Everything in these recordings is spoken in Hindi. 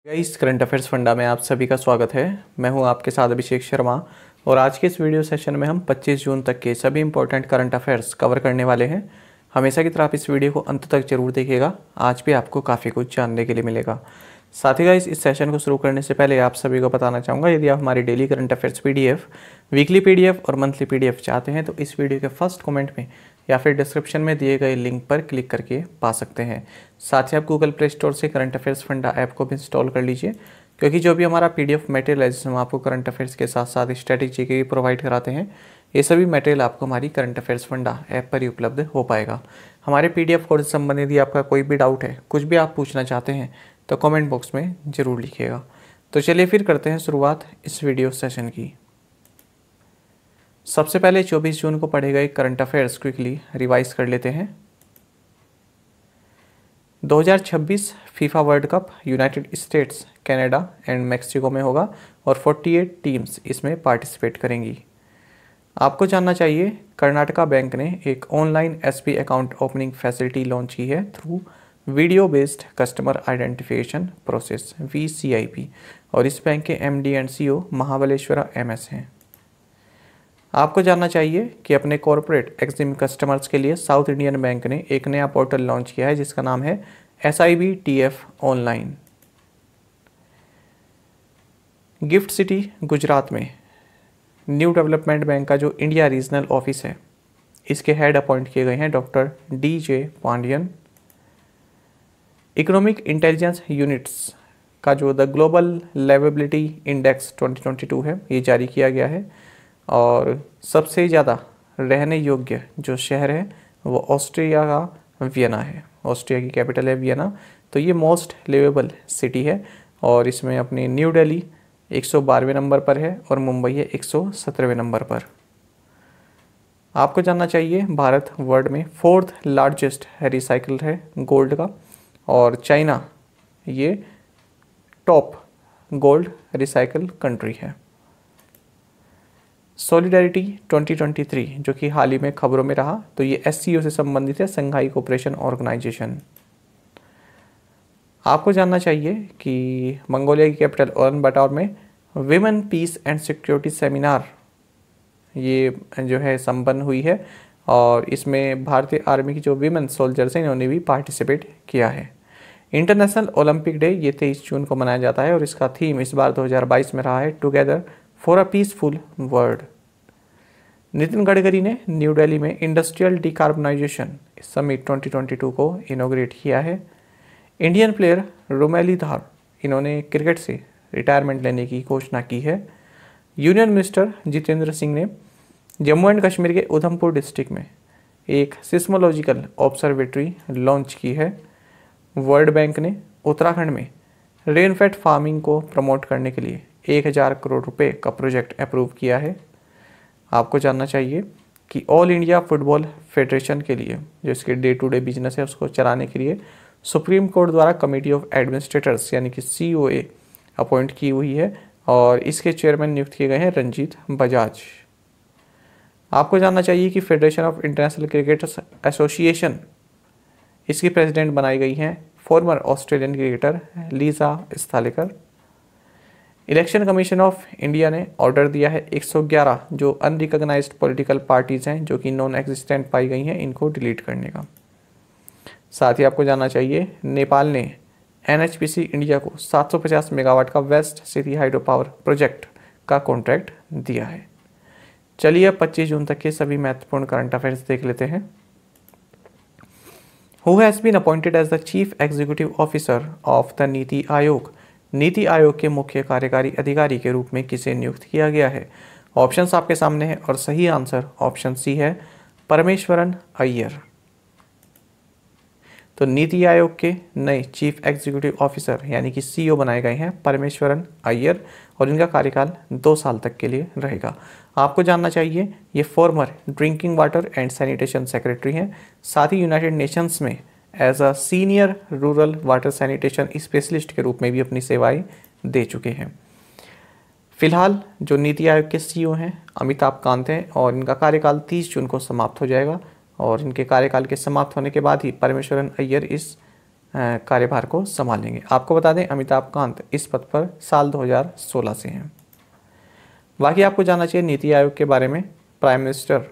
इस करंट अफेयर्स फंडा में आप सभी का स्वागत है। मैं हूं आपके साथ अभिषेक शर्मा और आज के इस वीडियो सेशन में हम 25 जून तक के सभी इंपॉर्टेंट करंट अफेयर्स कवर करने वाले हैं। हमेशा की तरह आप इस वीडियो को अंत तक जरूर देखिएगा, आज भी आपको काफ़ी कुछ जानने के लिए मिलेगा। साथ ही गाइस इस सेशन को शुरू करने से पहले आप सभी को बताना चाहूँगा, यदि आप हमारी daily current affairs PDF, weekly PDF और मंथली पीडीएफ चाहते हैं तो इस वीडियो के फर्स्ट कमेंट में या फिर डिस्क्रिप्शन में दिए गए लिंक पर क्लिक करके पा सकते हैं। साथ ही आप गूगल प्ले स्टोर से करंट अफेयर्स फंडा ऐप को भी इंस्टॉल कर लीजिए, क्योंकि जो भी हमारा पीडीएफ मटेरियल है जिसमें हम आपको करंट अफेयर्स के साथ साथ स्ट्रेटेजी के भी प्रोवाइड कराते हैं, ये सभी मटेरियल आपको हमारी करंट अफेयर्स फंडा ऐप पर ही उपलब्ध हो पाएगा। हमारे पीडीएफ कोर्स से संबंधित यदि आपका कोई भी डाउट है, कुछ भी आप पूछना चाहते हैं तो कमेंट बॉक्स में ज़रूर लिखिएगा। तो चलिए फिर करते हैं शुरुआत इस वीडियो सेशन की। सबसे पहले 24 जून को पढ़े गए करंट अफेयर्स क्विकली रिवाइज कर लेते हैं। 2026 FIFA world cup United states, Canada and Mexico में होगा और 48 टीम्स इसमें पार्टिसिपेट करेंगी। आपको जानना चाहिए, कर्नाटका बैंक ने एक online SB account opening facility launch की है through video based customer identification process VCIP और इस बैंक के MD एंड CEO महाबलेश्वरा MS हैं। आपको जानना चाहिए कि अपने कॉरपोरेट एक्जिम कस्टमर्स के लिए साउथ इंडियन बैंक ने एक नया पोर्टल लॉन्च किया है जिसका नाम है SIBTF online. Gift city Gujarat में न्यू डेवलपमेंट बैंक का जो इंडिया रीजनल ऑफिस है, इसके हेड अपॉइंट किए गए हैं doctor DJ Pandian. Economic intelligence units का जो द ग्लोबल लिवेबिलिटी इंडेक्स 2022 है, ये जारी किया गया है और सबसे ज़्यादा रहने योग्य जो शहर है वो ऑस्ट्रिया का वियना है। ऑस्ट्रिया की कैपिटल है वियना, तो ये मोस्ट लिवेबल सिटी है और इसमें अपनी न्यू दिल्ली 112वें नंबर पर है और मुंबई है 117वें नंबर पर। आपको जानना चाहिए, भारत वर्ल्ड में 4th लार्जेस्ट रिसाइकल है गोल्ड का और चाइना ये टॉप गोल्ड रिसाइकल कंट्री है। सॉलिडारिटी 2023 जो कि हाल ही में खबरों में रहा, तो ये SCO से संबंधित है, संघाई कोऑपरेशन ऑर्गेनाइजेशन। आपको जानना चाहिए कि मंगोलिया की कैपिटल उलान बाटर में women peace and security seminar ये जो है संपन्न हुई है और इसमें भारतीय आर्मी की जो विमेन सोल्जर्स हैं इन्होंने भी पार्टिसिपेट किया है। इंटरनेशनल ओलंपिक डे ये 23 जून को मनाया जाता है और इसका थीम इस बार 2022 में रहा है together for a peaceful world. Nitin Gadkari ने न्यू दिल्ली में इंडस्ट्रियल डिकार्बनाइजेशन समिट 2022 को इनॉग्रेट किया है। इंडियन प्लेयर मुरलीधर इन्होंने क्रिकेट से रिटायरमेंट लेने की घोषणा की है। यूनियन मिनिस्टर जितेंद्र सिंह ने जम्मू एंड कश्मीर के उधमपुर डिस्ट्रिक्ट में एक सिस्मोलॉजिकल ऑब्जर्वेटरी लॉन्च की है। वर्ल्ड बैंक ने उत्तराखंड में रेनफेड फार्मिंग को प्रमोट करने के लिए 1000 करोड़ रुपए का प्रोजेक्ट अप्रूव किया है। आपको जानना चाहिए कि ऑल इंडिया फुटबॉल फेडरेशन के लिए जो इसके डे टू डे बिजनेस है उसको चलाने के लिए सुप्रीम कोर्ट द्वारा कमेटी ऑफ एडमिनिस्ट्रेटर्स यानी कि COA अपॉइंट की हुई है और इसके चेयरमैन नियुक्त किए गए हैं रंजीत बजाज। आपको जानना चाहिए कि federation of international cricketers association इसकी प्रेसिडेंट बनाई गई हैं farmer Australian cricketer Lisa Sthalekar. Election commission of India ने ऑर्डर दिया है 111 जो अनरिकॉग्नाइज्ड पॉलिटिकल पार्टीज़ हैं जो कि नॉन एग्जिस्टेंट पाई गई हैं, इनको डिलीट करने का। साथ ही आपको जानना चाहिए, नेपाल ने NHPC इंडिया को 750 मेगावाट का West Seti hydro power project का कॉन्ट्रैक्ट दिया है। चलिए अब 25 जून तक के सभी महत्वपूर्ण करंट अफेयर्स देख लेते हैं। Who has been appointed as the chief executive officer of the NITI Aayog? NITI Aayog के मुख्य कार्यकारी अधिकारी के रूप में किसे नियुक्त किया गया है? ऑप्शंस आपके सामने है और सही आंसर ऑप्शन C है, परमेश्वरन अय्यर। तो नीति आयोग के नए चीफ एग्जीक्यूटिव ऑफिसर यानी कि CEO बनाए गए हैं परमेश्वरन अय्यर और इनका कार्यकाल 2 साल तक के लिए रहेगा। आपको जानना चाहिए, ये former drinking water and sanitation secretary हैं, साथ ही यूनाइटेड नेशंस में as a senior rural water sanitation specialist के रूप में भी अपनी सेवाएं दे चुके हैं। फिलहाल जो नीति आयोग के CEO हैं अमिताभ कांत हैं और इनका कार्यकाल 30 जून को समाप्त हो जाएगा और इनके कार्यकाल के समाप्त होने के बाद ही परमेश्वरन अय्यर इस कार्यभार को संभालेंगे। आपको बता दें अमिताभ कांत इस पद पर साल 2016 से हैं। बाकी आपको जानना चाहिए नीति आयोग के बारे में। प्राइम मिनिस्टर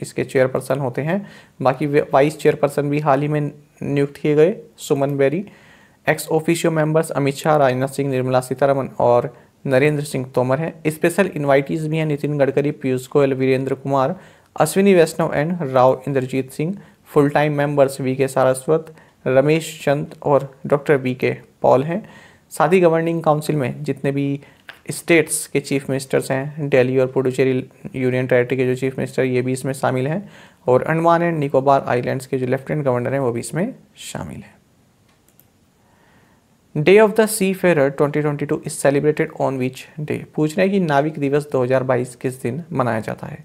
इसके चेयरपर्सन होते हैं। बाकी वाइस चेयरपर्सन भी हाल ही में नियुक्त किए गए Suman Bery. Ex officio members Amit Shah, Rajnath Singh, Nirmala Sitharaman और नरेंद्र सिंह तोमर हैं। स्पेशल इन्वाइटीज भी हैं Nitin Gadkari, Piyush Goyal, Virendra Kumar, Ashwini Vaishnaw and Rao Inderjit Singh. Full time members VK. Saraswat, Ramesh Chand और डॉक्टर वी.के. पॉल हैं। साथ ही गवर्निंग काउंसिल में जितने भी स्टेट्स के चीफ मिनिस्टर्स हैं, दिल्ली और पुडुचेरी यूनियन टेरिटरी के जो चीफ मिनिस्टर ये भी इसमें शामिल हैं, और अंडमान एंड निकोबार आइलैंड्स के जो लेफ्टिनेंट गवर्नर हैं वो भी इसमें शामिल हैं। Day of the seafarer 2022 is celebrated on which day. पूछ रहे हैं कि नाविक दिवस 2022 किस दिन मनाया जाता है।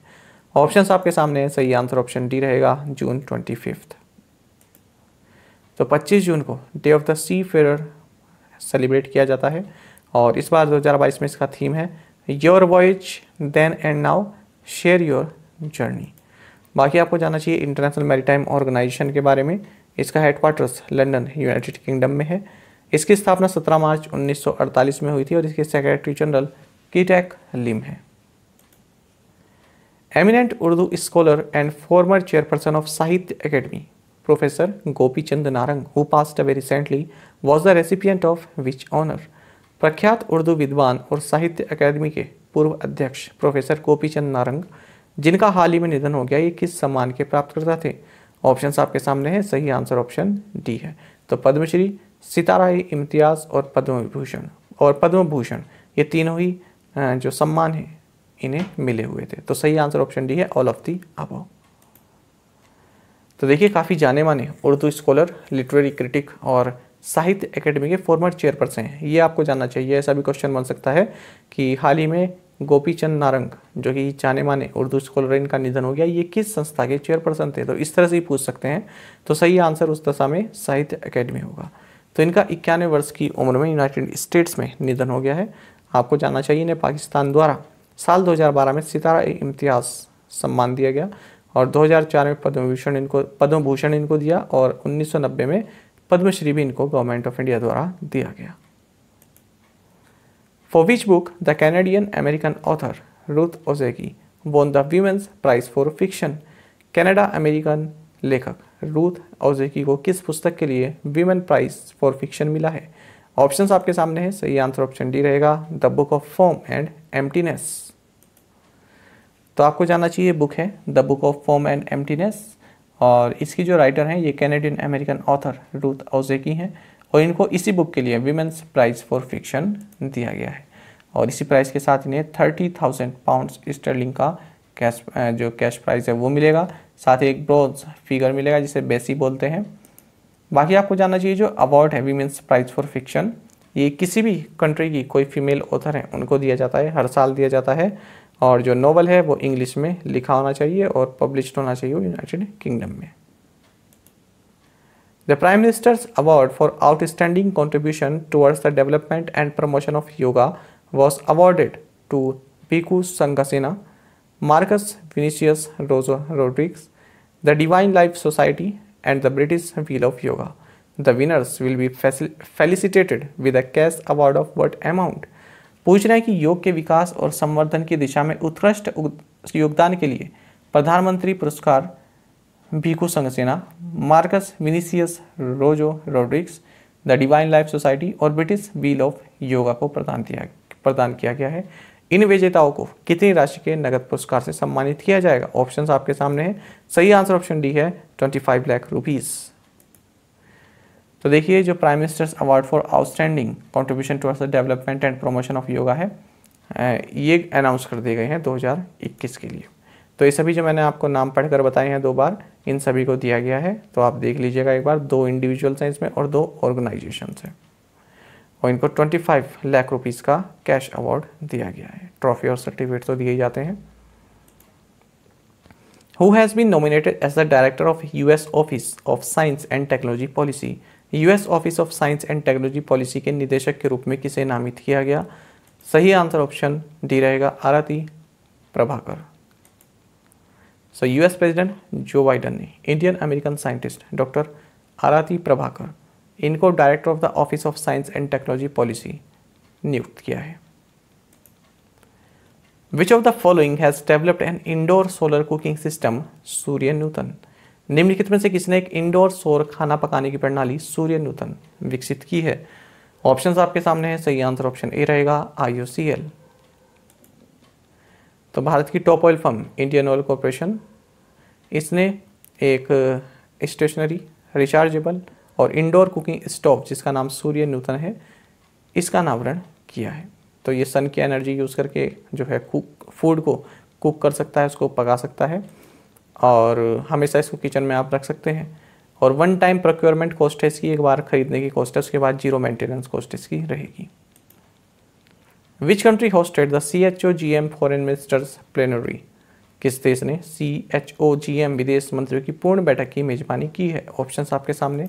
ऑप्शंस आपके सामने है। सही आंसर ऑप्शन डी रहेगा, जून 25। तो 25 जून को day of the seafarer celebrate किया जाता है, और इस बार 2022 में इसका थीम है your voyage then and now, share your journey. बाकी आपको जानना चाहिए इंटरनेशनल मैरीटाइम ऑर्गेनाइजेशन के बारे में। इसका हेडक्वार्टर्स लंदन यूनाइटेड किंगडम में है। इसकी स्थापना 17 मार्च 1948 में हुई थी और इसके सेक्रेटरी जनरल कीटैक लिम है। Eminent Urdu scholar and former chairperson of Sahitya Akademi professor Gopi Chand Narang who passed away recently was the recipient of which honour. प्रख्यात उर्दू विद्वान और साहित्य अकादमी के पूर्व अध्यक्ष प्रोफेसर गोपी चंद नारंग जिनका हाल ही में निधन हो गया, ये किस सम्मान के प्राप्तकर्ता थे। ऑप्शंस आपके सामने है। सही आंसर ऑप्शन डी है। तो पद्मश्री, सितारा-ए-इम्तियाज और पद्म विभूषण और पद्म भूषण ये तीनों ही जो सम्मान है इन्हें मिले हुए थे। तो सही आंसर ऑप्शन डी है, ऑल ऑफ दी अबव। तो देखिए काफ़ी जाने माने उर्दू स्कॉलर, लिटरेरी क्रिटिक और साहित्य एकेडमी के फॉर्मर चेयरपर्सन हैं। ये आपको जानना चाहिए। ऐसा भी क्वेश्चन बन सकता है कि हाल ही में गोपी चंद नारंग जो कि जाने माने उर्दू स्कॉलर, इनका निधन हो गया, ये किस संस्था के चेयरपर्सन थे। तो इस तरह से ही पूछ सकते हैं। तो सही आंसर उस दशा में साहित्य अकेडमी होगा। तो इनका 91 वर्ष की उम्र में यूनाइटेड स्टेट्स में निधन हो गया है। आपको जानना चाहिए इन्हें पाकिस्तान द्वारा साल 2012 में सितारा-ए-इम्तियाज सम्मान दिया गया, और 2004 में पद्म भूषण इनको दिया, और 1990 में पद्मश्री भी इनको गवर्नमेंट ऑफ इंडिया द्वारा दिया गया। For which book the Canadian American author Ruth Ozeki won the women's prize for fiction. Canada American लेखक रूथ ओजेकी को किस पुस्तक के लिए वीमेन प्राइज फॉर फिक्शन मिला है। ऑप्शंस आपके सामने है। सही आंसर ऑप्शन डी रहेगा, the book of form and emptiness. तो आपको जानना चाहिए बुक है the book of form and emptiness, और इसकी जो राइटर हैं ये कैनेडियन अमेरिकन ऑथर रूथ ओजेकी हैं, और इनको इसी बुक के लिए विमेंस प्राइज फॉर फिक्शन दिया गया है। और इसी प्राइज के साथ इन्हें 30,000 पाउंड्स स्टर्लिंग का कैश प्राइज है वो मिलेगा। साथ ही एक ब्रोंज फिगर मिलेगा जिसे बेसी बोलते हैं। बाकी आपको जानना चाहिए जो अवार्ड है विमेंस प्राइज फॉर फिक्शन, ये किसी भी कंट्री की कोई फीमेल ऑथर है उनको दिया जाता है, हर साल दिया जाता है। और जो नोवेल है वो इंग्लिश में लिखा होना चाहिए और पब्लिश्ड होना चाहिए यूनाइटेड किंगडम में। The Prime Minister's Award for Outstanding Contribution towards the Development and Promotion of Yoga was awarded to Bhikkhu Sanghasena, Marcus Vinicius Rodriguez, the Divine Life Society, and the British Wheel of Yoga. The winners will be felicitated with a cash award of what amount? पूछ रहे हैं कि योग के विकास और संवर्धन की दिशा में उत्कृष्ट योगदान के लिए प्रधानमंत्री पुरस्कार Bhikkhu Sanghasena, Marcus Vinicius Rodrigues, the Divine Life Society और ब्रिटिश व्हील ऑफ योगा को प्रदान किया गया है। इन विजेताओं को कितनी राशि के नगद पुरस्कार से सम्मानित किया जाएगा। ऑप्शंस आपके सामने हैं। सही आंसर ऑप्शन डी है, 25 लाख रुपीस। तो देखिए जो prime ministers award for outstanding contribution towards the development and promotion of yoga है, ये अनाउंस कर दिए गए हैं 2021 के लिए। तो ये सभी जो मैंने आपको नाम पढ़कर बताए हैं 2 बार, इन सभी को दिया गया है। तो आप देख लीजिएगा एक बार, 2 इंडिविजुअल्स हैं इसमें और 2 ऑर्गेनाइजेशंस हैं, और इनको 25 लाख रुपीस का कैश अवार्ड दिया गया है। ट्रॉफी और सर्टिफिकेट तो दिए जाते हैं। Who has been nominated as the director of US Office of Science and Technology Policy? US office of Science and Technology policy के निदेशक के रूप में किसे नामित किया गया। सही आंसर ऑप्शन डी रहेगा, Aarti Prabhakar. US president Joe Biden ने Indian American scientist doctor Aarti Prabhakar इनको director of the Office of Science and Technology Policy नियुक्त किया है। Which of the following has developed an indoor solar cooking system Surya Nutan. निम्नलिखित में से किसने एक इंडोर सौर खाना पकाने की प्रणाली सूर्य नूतन विकसित की है। ऑप्शंस आपके सामने है, सही आंसर ऑप्शन ए रहेगा IOCL। तो भारत की top oil firm Indian oil corporation, इसने एक स्टेशनरी, रिचार्जेबल और इंडोर कुकिंग स्टोव जिसका नाम सूर्य नूतन है, इसका अनावरण किया है। तो ये सन की एनर्जी यूज़ करके जो है फूड को कुक कर सकता है, उसको पका सकता है और हमेशा इसको किचन में आप रख सकते हैं। और वन टाइम प्रोक्योरमेंट कॉस्ट है इसकी, एक बार खरीदने की कॉस्ट है, उसके बाद जीरो मेंटेनेंस कॉस्ट इसकी रहेगी। Which country hosted the CHOGM foreign ministers plenary. किस देश ने CHOGM विदेश मंत्रियों की पूर्ण बैठक की मेजबानी की है। ऑप्शंस आपके सामने,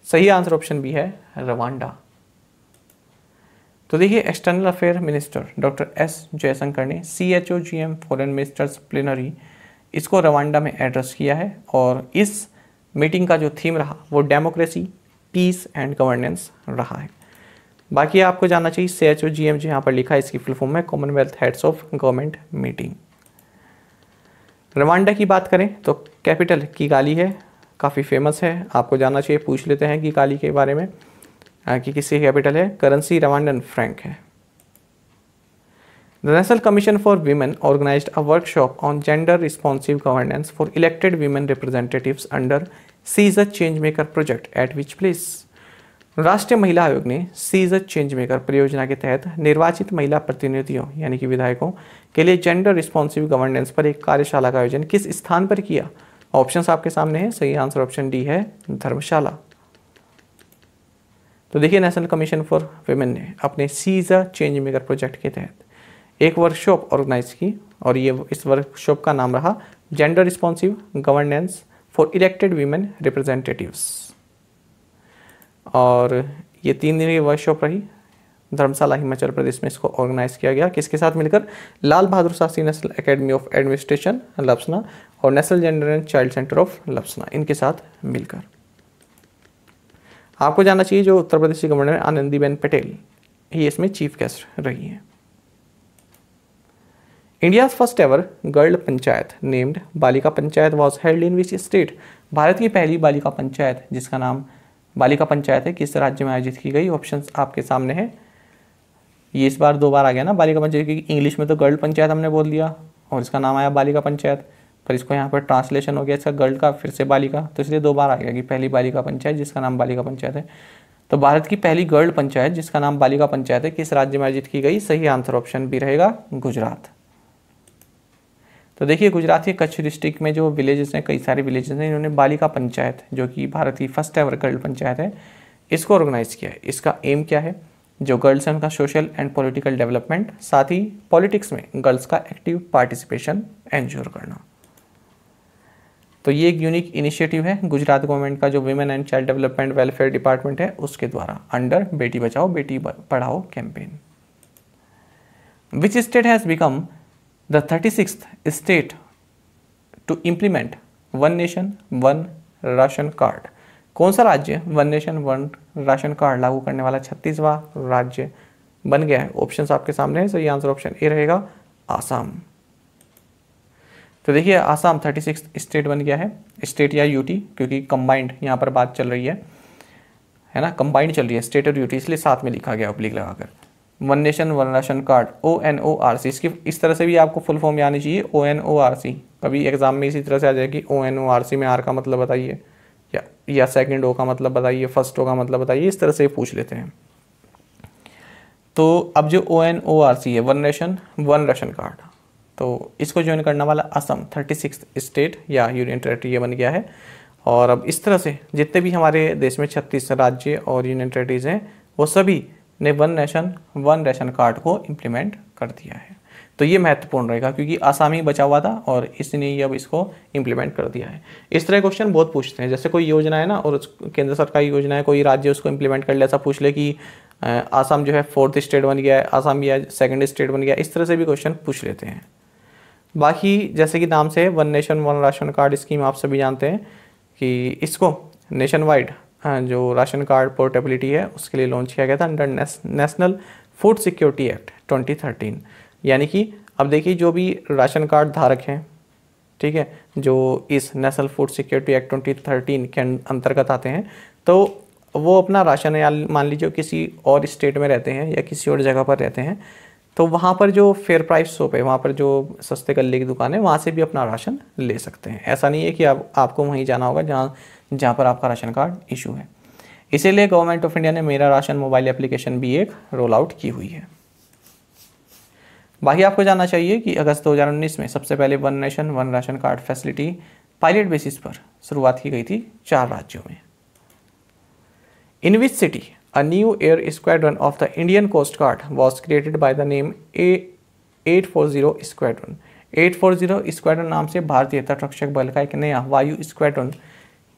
सही आंसर ऑप्शन बी है रवांडा। तो देखिए external affair minister doctor S Jaishankar ने CHOGM फॉरेन मिनिस्टर्स प्लेनरी इसको रवांडा में एड्रेस किया है और इस मीटिंग का जो थीम रहा वो डेमोक्रेसी, पीस एंड गवर्नेंस रहा है। बाकी आपको जानना चाहिए CHOGM जो यहाँ पर लिखा है इसकी फुल फॉर्म है Commonwealth heads of government meeting. Rwanda की बात करें तो कैपिटल किगाली है, काफ़ी फेमस है, आपको जानना चाहिए, पूछ लेते हैं किगाली के बारे में कि किसकी कैपिटल है। करेंसी रवांडन फ्रैंक है। The National Commission for Women organised a workshop on gender responsive governance for elected women representatives under she's change maker project at which place. राष्ट्रीय महिला आयोग ने सीज चेंज मेकर परियोजना के तहत निर्वाचित महिला प्रतिनिधियों यानी कि विधायकों के लिए जेंडर रिस्पॉन्सिव गवर्नेंस पर एक कार्यशाला का आयोजन किस स्थान पर किया। ऑप्शंस आपके सामने है, सही आंसर ऑप्शन डी है धर्मशाला। तो देखिए नेशनल कमीशन फॉर विमेन ने अपने सीज चेंज मेकर प्रोजेक्ट के तहत एक वर्कशॉप ऑर्गेनाइज की और ये इस वर्कशॉप का नाम रहा gender responsive governance for elected women representatives. और ये 3 दिन की वर्कशॉप रही, धर्मशाला हिमाचल प्रदेश में इसको ऑर्गेनाइज किया गया। किसके साथ मिलकर? Lal Bahadur Shastri national academy of administration लपसना और national gender and child centre of लपसना, इनके साथ मिलकर। आपको जानना चाहिए जो उत्तर प्रदेश की गवर्नर आनंदीबेन पटेल ये इसमें चीफ गेस्ट रही है। India's first ever girl panchayat named Balika Panchayat was held in which state. Bharat की पहली बालिका पंचायत जिसका नाम बालिका पंचायत है किस राज्य में आयोजित की गई। ऑप्शंस आपके सामने है। ये इस बार 2 बार आ गया ना बालिका पंचायत, क्योंकि इंग्लिश में तो गर्ल पंचायत हमने बोल दिया और इसका नाम आया बालिका पंचायत, पर इसको यहाँ पर ट्रांसलेशन हो गया इसका गर्ल का फिर से बालिका, तो इसलिए 2 बार आ गया कि पहली बालिका पंचायत जिसका नाम बालिका पंचायत है। तो भारत की पहली गर्ल पंचायत जिसका नाम बालिका पंचायत है किस राज्य में आयोजित की गई। सही आंसर ऑप्शन बी रहेगा गुजरात। तो देखिए गुजरात के कच्छ डिस्ट्रिक्ट में जो विलेजेस हैं, कई सारे विलेजेस हैं, इन्होंने बालिका पंचायत जो कि भारत की फर्स्ट एवर गर्ल पंचायत है इसको ऑर्गेनाइज किया है। इसका एम क्या है? जो गर्ल्स हैं उनका सोशल एंड पॉलिटिकल डेवलपमेंट, साथ ही पॉलिटिक्स में गर्ल्स का एक्टिव पार्टिसिपेशन एंश्योर करना। तो ये एक यूनिक इनिशिएटिव है गुजरात गवर्नमेंट का जो women and child development welfare department है उसके द्वारा under Beti Bachao Beti Padhao campaign. Which state has become the 36th state to implement one nation one ration card. कौन सा राज्य one nation one ration card लागू करने वाला 36वां राज्य बन गया है। ऑप्शंस आपके सामने है, सही आंसर ऑप्शन ए रहेगा आसाम। तो देखिए आसाम 36 स्टेट बन गया है, स्टेट या यूटी क्योंकि कंबाइंड यहाँ पर बात चल रही है ना, कंबाइंड चल रही है स्टेट और यूटी, इसलिए साथ में लिखा गया ऑब्लिक लगाकर। One nation one ration card ONORC, इसकी इस तरह से भी आपको फुल फॉर्म आनी चाहिए ONORC। कभी एग्जाम में इसी तरह से आ जाएगी ONORC में आर का मतलब बताइए या सेकंड O का मतलब बताइए, फर्स्ट O का मतलब बताइए, इस तरह से पूछ लेते हैं। तो अब जो ONORC है one nation one ration card, तो इसको ज्वाइन करने वाला असम 36 स्टेट या यूनियन टेरेटरी बन गया है। और अब इस तरह से जितने भी हमारे देश में 36 राज्य और यूनियन टेरेटरीज हैं वो सभी ने one nation one ration card को इम्प्लीमेंट कर दिया है। तो ये महत्वपूर्ण रहेगा क्योंकि आसाम ही बचा हुआ था और इसने ये अब इसको इम्प्लीमेंट कर दिया है। इस तरह क्वेश्चन बहुत पूछते हैं, जैसे कोई योजना है ना और केंद्र सरकार की योजना है, कोई राज्य उसको इम्प्लीमेंट कर ले, ऐसा पूछ ले कि आसाम जो है 4th स्टेट बन गया है, आसाम या 2nd स्टेट बन गया, इस तरह से भी क्वेश्चन पूछ लेते हैं। बाकी जैसे कि नाम से one nation one ration card scheme आप सभी जानते हैं कि इसको नेशन वाइड जो राशन कार्ड पोर्टेबिलिटी है उसके लिए लॉन्च किया गया था under national food security act 2013। यानी कि अब देखिए जो भी राशन कार्ड धारक हैं, ठीक है, जो इस नेशनल फूड सिक्योरिटी एक्ट 2013 के अंतर्गत आते हैं, तो वो अपना राशन, या मान लीजिए किसी और स्टेट में रहते हैं या किसी और जगह पर रहते हैं, तो वहाँ पर जो फेयर प्राइस शॉप है, वहाँ पर जो सस्ते गल्ले की दुकान है, वहाँ से भी अपना राशन ले सकते हैं। ऐसा नहीं है कि आपको वहीं जाना होगा जहाँ पर आपका राशन कार्ड इशू है। इसीलिए गवर्नमेंट ऑफ इंडिया ने मेरा राशन मोबाइल एप्लीकेशन भी एक रोल आउट की हुई है। बाकी आपको जानना चाहिए कि अगस्त 2019 में सबसे पहले one nation one ration card facility pilot basis पर शुरुआत की गई थी 4 राज्यों में। In which city a new air squadron of the Indian Coast Guard was created by the name A840 Squadron। 840 squadron नाम से भारतीय तटरक्षक बल का एक नया वायु स्क्वाड्रन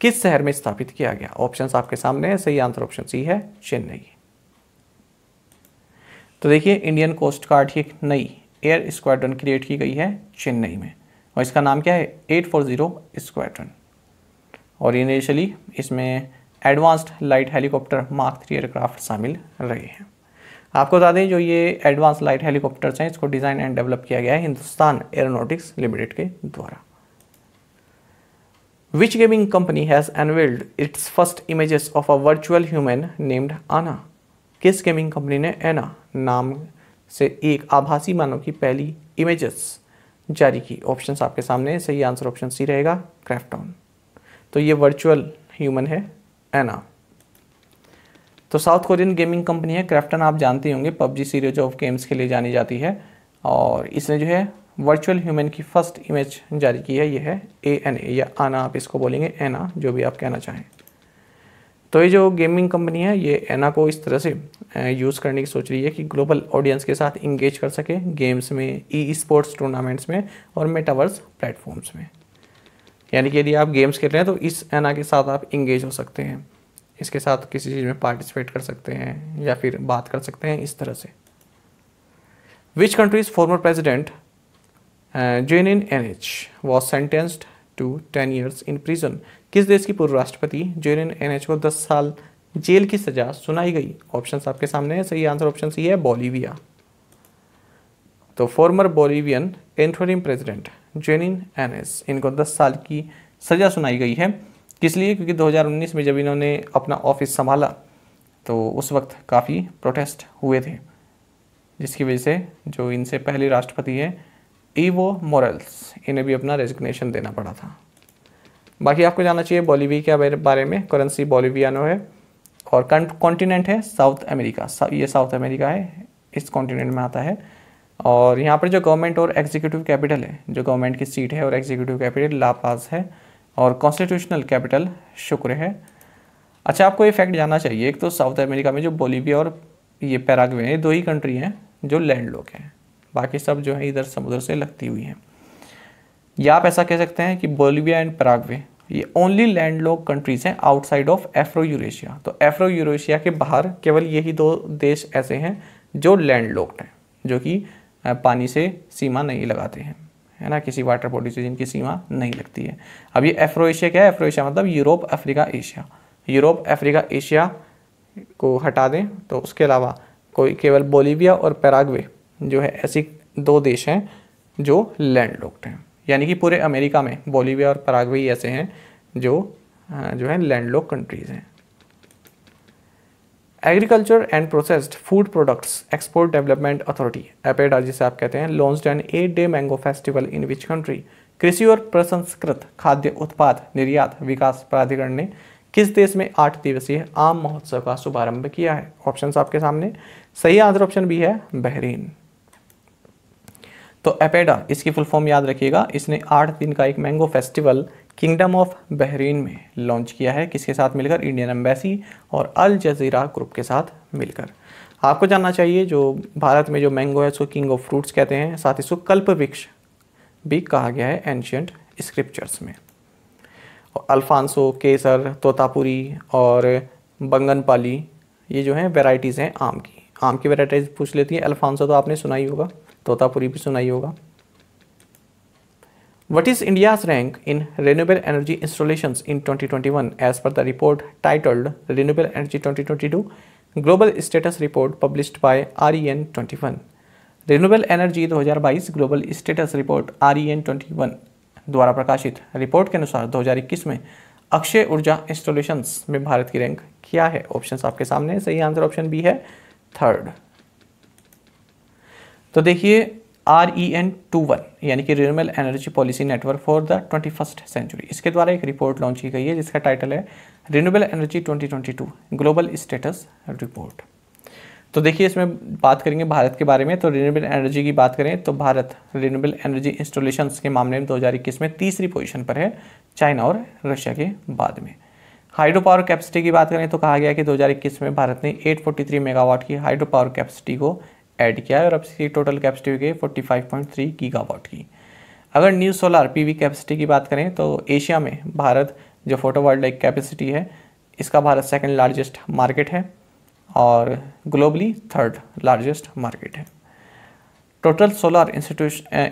किस शहर में स्थापित किया गया? ऑप्शंस आपके सामने है, सही आंसर ऑप्शन सी है, चेन्नई। तो देखिए इंडियन कोस्ट गार्ड की एक नई एयर स्क्वाड्रन क्रिएट की गई है चेन्नई में, और इसका नाम क्या है? 840 स्क्वाड्रन। और इनिशियली इसमें advanced light helicopter mark 3 aircraft शामिल रहे हैं। आपको बता दें जो ये एडवांस लाइट हेलीकॉप्टर्स हैं, इसको डिज़ाइन एंड डेवलप किया गया है हिंदुस्तान एरोनॉटिक्स लिमिटेड के द्वारा। Which gaming company has unveiled its first images of a virtual human named Ana? किस गेमिंग कंपनी ने एना नाम से एक आभासी मानव की पहली इमेजेस जारी की? ऑप्शंस आपके सामने, सही आंसर ऑप्शन सी रहेगा, क्रैफ्टॉन। तो ये वर्चुअल ह्यूमन है एना। तो साउथ कोरियन गेमिंग कंपनी है क्रैफ्टन, आप जानते होंगे पबजी सीरीज ऑफ गेम्स के लिए जानी जाती है, और इसने जो है वर्चुअल ह्यूमन की फर्स्ट इमेज जारी की है, ये है ANA या आना, आप इसको बोलेंगे एना, जो भी आप कहना चाहें। तो ये जो गेमिंग कंपनी है ये एना को इस तरह से यूज़ करने की सोच रही है कि ग्लोबल ऑडियंस के साथ इंगेज कर सके गेम्स में, ई-स्पोर्ट्स टूर्नामेंट्स में और मेटावर्स प्लेटफॉर्म्स में। यानी कि यदि आप गेम्स खेल रहे हैं तो इस एना के साथ आप इंगेज हो सकते हैं, इसके साथ किसी चीज़ में पार्टिसिपेट कर सकते हैं या फिर बात कर सकते हैं इस तरह से। Which countries former president Jeanine Anez was sentenced to 10 years in prison? किस देश की पूर्व राष्ट्रपति जेनिन एनएच को 10 साल जेल की सजा सुनाई गई? ऑप्शंस आपके सामने है, सही आंसर ऑप्शन सी है, बोलीविया। तो former Bolivian interim president Jeanine Anez, इनको 10 साल की सजा सुनाई गई है। किस लिए? क्योंकि 2019 में जब इन्होंने अपना ऑफिस संभाला तो उस वक्त काफ़ी प्रोटेस्ट हुए थे, जिसकी वजह से जो इनसे पहले राष्ट्रपति है ईवो मोरेल्स, इन्हें भी अपना रेजिग्नेशन देना पड़ा था। बाकी आपको जानना चाहिए बोलीविया के बारे में, करेंसी बोलीवियानो है और कॉन्टिनेंट है साउथ अमेरिका, ये साउथ अमेरिका है, इस कॉन्टिनेंट में आता है। और यहाँ पर जो गवर्नमेंट और एग्जीक्यूटिव कैपिटल है, जो गवर्नमेंट की सीट है और एग्जीक्यूटिव कैपिटल ला पाज है, और कॉन्स्टिट्यूशनल कैपिटल शुक्र है। अच्छा, आपको ये फैक्ट जानना चाहिए, एक तो साउथ अमेरिका में जो बोलीविया और ये पैराग्वे हैं, 2 ही कंट्री हैं जो लैंड लॉक हैं, बाकी सब जो है इधर समुद्र से लगती हुई हैं। या आप ऐसा कह सकते हैं कि बोलीविया एंड पैराग्वे ये ओनली लैंड लॉक कंट्रीज हैं आउटसाइड ऑफ एफ्रो यूरेशिया। तो एफ्रो यूरेशिया के बाहर केवल यही 2 देश ऐसे हैं जो लैंड लॉक्ड हैं, जो कि पानी से सीमा नहीं लगाते हैं, है ना, किसी वाटर बॉडी से जिनकी सीमा नहीं लगती है। अब ये एफ्रो एशिया क्या है? एफ्रो एशिया मतलब Europe, Africa, Asia. Europe, Africa, Asia को हटा दें तो उसके अलावा कोई केवल बोलीविया और पैराग्वे जो है ऐसी 2 देश हैं जो लैंड लॉक्ड हैं। यानी कि पूरे अमेरिका में बोलीविया और पैराग्वे ही ऐसे हैं जो है लैंड लॉक कंट्रीज हैं। Agriculture and processed food products export development authority, APEDA जिसे आप कहते हैं, launched N 8-day mango festival in which country? कृषि और प्रसंस्कृत खाद्य उत्पाद निर्यात विकास प्राधिकरण ने किस देश में 8 दिवसीय आम महोत्सव का शुभारंभ किया है? ऑप्शंस आपके सामने, सही आंसर ऑप्शन बी है, बहरीन। तो एपेडा, इसकी फुल फॉर्म याद रखिएगा, इसने 8 दिन का एक mango festival kingdom of Bahrain में लॉन्च किया है। किसके साथ मिलकर? इंडियन एम्बेसी और अल जजीरा ग्रुप के साथ मिलकर। आपको जानना चाहिए जो भारत में जो मैंगो है उसको किंग ऑफ फ्रूट्स कहते हैं, साथ ही इसको कल्प वृक्ष भी कहा गया है एंशियंट स्क्रिप्चर्स में। और अल्फांसो, केसर, तोतापुरी और बंगनपाली ये जो हैं वेराइटीज़ हैं आम की। आम की वेराइटीज़ पूछ लेती है। अल्फांसो तो आपने सुना ही होगा, तोतापुरी भी सुना ही होगा। What is India's rank in renewable energy installations in 2021 as per the report titled Renewable Energy 2022 Global Status Report published by REN 21? Renewable energy 2022 global status report REN 21 द्वारा प्रकाशित रिपोर्ट के अनुसार 2021 में अक्षय ऊर्जा इंस्टॉलेशंस में भारत की रैंक क्या है? ऑप्शंस आपके सामने, सही आंसर ऑप्शन बी है, थर्ड। तो देखिए REN 21 यानी कि renewable energy policy network for the 21st century, इसके द्वारा एक रिपोर्ट लॉन्च की गई है जिसका टाइटल है renewable energy 2022 global status report. तो देखिए इसमें बात करेंगे भारत के बारे में। तो रिन्यूएबल एनर्जी की बात करें तो भारत रिन्यूएबल एनर्जी इंस्टॉलेशंस के मामले में 2021 में तीसरी पोजीशन पर है, चाइना और रशिया के बाद में। हाइड्रो पावर कैपेसिटी की बात करें तो कहा गया कि 2021 में भारत ने 843 मेगावाट की हाइड्रो पावर कैपेसिटी को ऐड किया है और अब इसकी टोटल कैपेसिटी हो गई 45.3 गीगावाट की। अगर न्यू सोलर पीवी कैपेसिटी की बात करें तो एशिया में भारत जो फोटोवोल्टाइक कैपेसिटी है इसका भारत सेकंड लार्जेस्ट मार्केट है और ग्लोबली थर्ड लार्जेस्ट मार्केट है। टोटल सोलर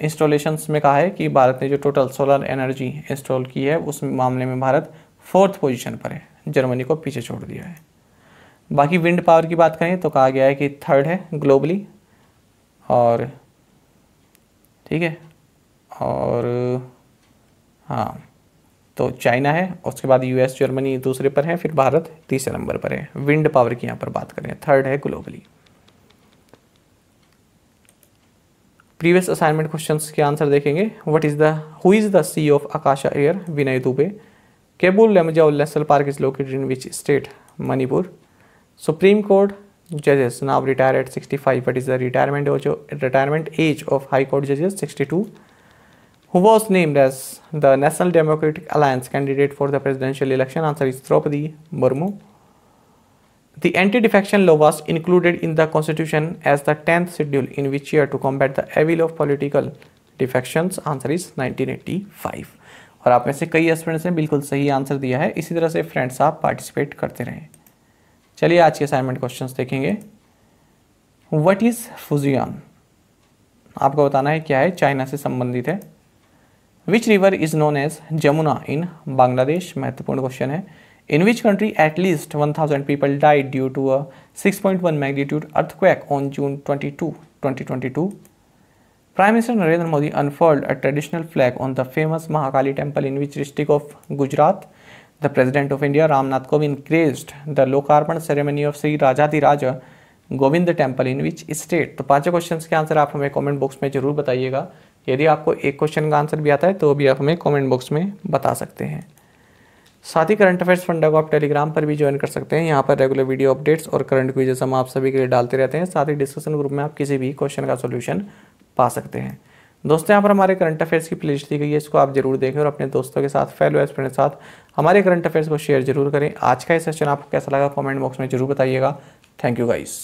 इंस्टॉलेशंस में कहा है कि भारत ने जो टोटल सोलर एनर्जी इंस्टॉल की है उस मामले में भारत फोर्थ पोजीशन पर है, जर्मनी को पीछे छोड़ दिया है। बाकी विंड पावर की बात करें तो कहा गया है कि थर्ड है ग्लोबली, और ठीक है, और हाँ तो चाइना है, उसके बाद यूएस जर्मनी दूसरे पर है, फिर भारत तीसरे नंबर पर है। विंड पावर की यहाँ पर बात करें थर्ड है ग्लोबली। प्रीवियस असाइनमेंट क्वेश्चंस के आंसर देखेंगे। Who is the CEO of Akasa air? Vinay Dubey. Keibul Lamjao national park is located in which state? Manipur. Supreme court जजेस now retire at 65. What is the retirement age of High Court judges? 62. Who was named as the National Democratic Alliance candidate for the presidential election? Answer is Draupadi Murmu. The anti-defection law was included in the constitution as the 10th schedule in which year to combat the evil of political defections? Answer is 1985. और आप में से कई स्टूडेंट्स ने बिल्कुल सही आंसर दिया है। इसी तरह से फ्रेंड्स आप पार्टिसिपेट करते रहें। चलिए आज के असाइनमेंट क्वेश्चंस देखेंगे। What is Fujian? आपको बताना है क्या है, चाइना से संबंधित है। Which river is known as Jamuna in Bangladesh? महत्वपूर्ण क्वेश्चन है। In which country at least 1000 people died due to a 6.1 magnitude earthquake on June 22, 2022? Prime Minister Narendra Modi unfurled a traditional flag on the famous Mahakali temple in which district of Gujarat? The President of India Ramnath Kovind graced the Lokarpan ceremony of Sri Rajadhiraja Govind temple in which state? तो पांचों क्वेश्चंस के आंसर आप हमें कमेंट बॉक्स में जरूर बताइएगा। यदि आपको एक क्वेश्चन का आंसर भी आता है तो भी आप हमें कमेंट बॉक्स में बता सकते हैं। साथ ही करंट अफेयर्स फंडा को आप टेलीग्राम पर भी ज्वाइन कर सकते हैं। यहाँ पर रेगुलर वीडियो अपडेट्स और करंट क्विजेस हम आप सभी के लिए डालते रहते हैं। साथ ही डिस्कशन ग्रुप में आप किसी भी क्वेश्चन का सोल्यूशन पा सकते हैं। दोस्तों यहाँ पर हमारे करंट अफेयर्स की प्लेलिस्ट दी गई है, इसको आप जरूर देखें और अपने दोस्तों के साथ, फेलो एस्पिरेंट्स के साथ हमारे करंट अफेयर्स को शेयर जरूर करें। आज का ये सेशन आपको कैसा लगा कमेंट बॉक्स में जरूर बताइएगा। Thank you guys.